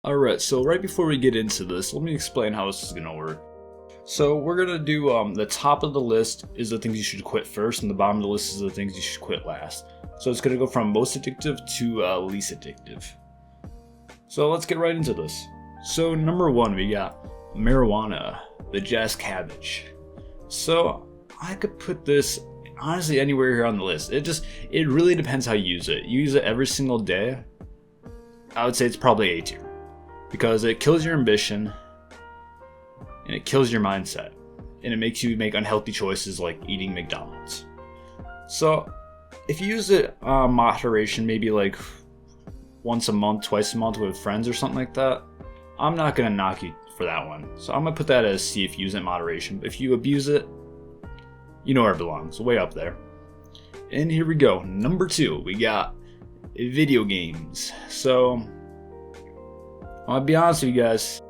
Alright, so right before we get into this, let me explain how this is going to work. So we're going to do, the top of the list is the things you should quit first, and the bottom of the list is the things you should quit last. So it's going to go from most addictive to least addictive. So let's get right into this. So number one, we got marijuana, the jazz cabbage. So I could put this honestly anywhere here on the list. It really depends how you use it. You use it every single day, I would say it's probably A tier. Because it kills your ambition, and it kills your mindset, and it makes you make unhealthy choices like eating McDonald's. So, if you use it moderation, maybe like once a month, twice a month with friends or something like that, I'm not gonna knock you for that one. So I'm gonna put that as C if you use it in moderation. But if you abuse it, you know where it belongs, way up there. And here we go. Number two, we got video games. So I'll be honest with you guys,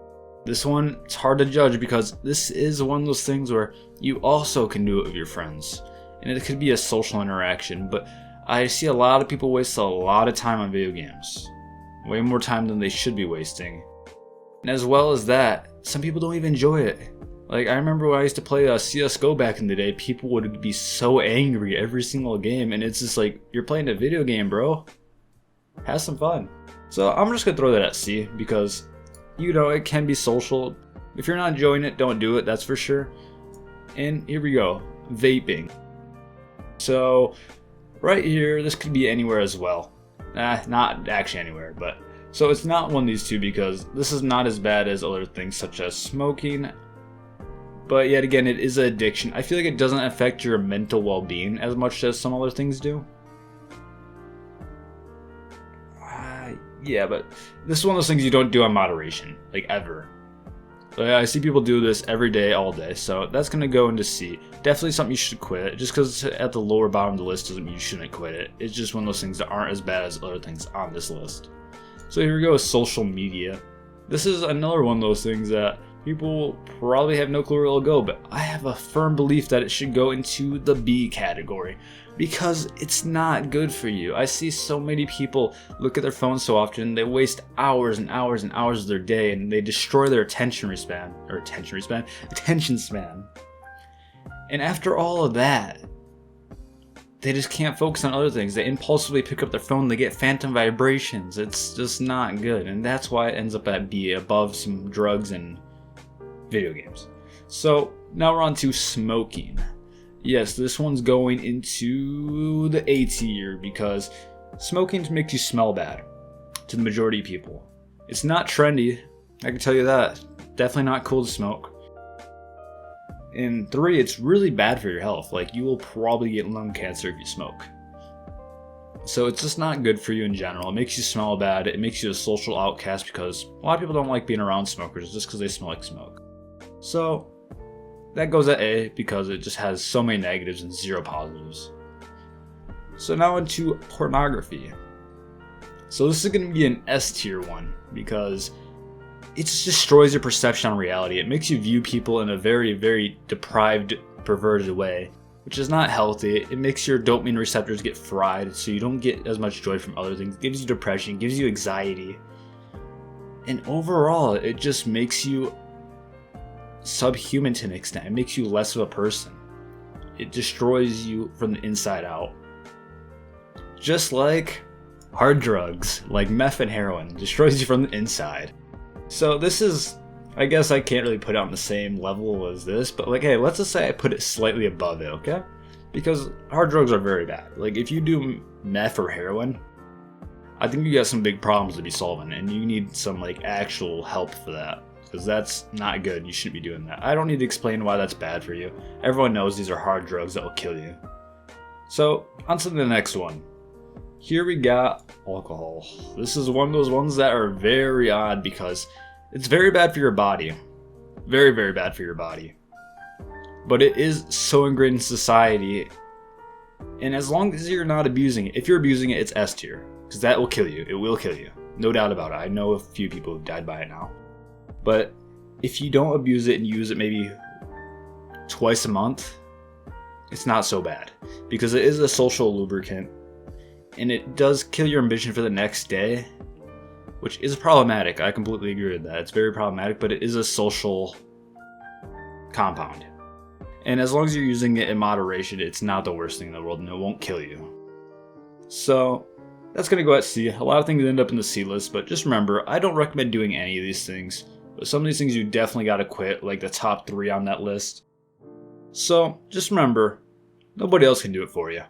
this one, it's hard to judge because this is one of those things where you also can do it with your friends. And it could be a social interaction, but I see a lot of people waste a lot of time on video games. Way more time than they should be wasting. And as well as that, some people don't even enjoy it. Like, I remember when I used to play CSGO back in the day, people would be so angry every single game, and it's just like, you're playing a video game, bro. Have some fun. So I'm just gonna throw that at C because, you know, it can be social. If you're not enjoying it, don't do it, that's for sure. And here we go, vaping. So right here, this could be anywhere as well. Not actually anywhere, but so it's not one of these two because this is not as bad as other things such as smoking. But yet again, it is an addiction. I feel like it doesn't affect your mental well-being as much as some other things do. Yeah, but this is one of those things you don't do in moderation, like ever. Like, I see people do this every day, all day, so that's going to go into C. Definitely something you should quit. Just because it's at the lower bottom of the list doesn't mean you shouldn't quit it. It's just one of those things that aren't as bad as other things on this list. So here we go with social media. This is another one of those things that people probably have no clue where it'll go, but I have a firm belief that it should go into the B category because it's not good for you. I see so many people look at their phones so often, they waste hours and hours and hours of their day and they destroy their attention span. And after all of that, they just can't focus on other things. They impulsively pick up their phone, they get phantom vibrations. It's just not good, and that's why it ends up at B, above some drugs and video games. So now we're on to smoking. Yes, this one's going into the A tier because smoking makes you smell bad to the majority of people. It's not trendy, I can tell you that. Definitely not cool to smoke. And 3, it's really bad for your health. Like, you will probably get lung cancer if you smoke. So it's just not good for you in general. It makes you smell bad. It makes you a social outcast because a lot of people don't like being around smokers just because they smell like smoke. So that goes at A because it just has so many negatives and 0 positives. So now into pornography. So this is going to be an S tier one because it just destroys your perception on reality. It makes you view people in a very, very deprived, perverted way, which is not healthy. It makes your dopamine receptors get fried, so you don't get as much joy from other things. It gives you depression, gives you anxiety. And overall, it just makes you subhuman to an extent. It makes you less of a person. It destroys you from the inside out. Just like hard drugs, like meth and heroin, destroys you from the inside. So this is, I guess I can't really put it on the same level as this, but like, hey, let's just say I put it slightly above it, okay? Because hard drugs are very bad. Like, if you do meth or heroin, I think you got some big problems to be solving, and you need some, like, actual help for that. Because that's not good. You shouldn't be doing that. I don't need to explain why that's bad for you. Everyone knows these are hard drugs that will kill you. So, on to the next one. Here we got alcohol. This is one of those ones that are very odd because it's very bad for your body. Very, very bad for your body. But it is so ingrained in society. And as long as you're not abusing it, if you're abusing it, it's S tier. Because that will kill you. It will kill you. No doubt about it. I know a few people who've died by it now. But if you don't abuse it and use it maybe twice a month, it's not so bad. Because it is a social lubricant. And it does kill your ambition for the next day. which is problematic. I completely agree with that. It's very problematic, but it is a social compound. And as long as you're using it in moderation, it's not the worst thing in the world, and it won't kill you. So that's going to go at C. A lot of things end up in the C list, but just remember, I don't recommend doing any of these things. But some of these things you definitely got to quit, like the top 3 on that list. So just remember, nobody else can do it for you.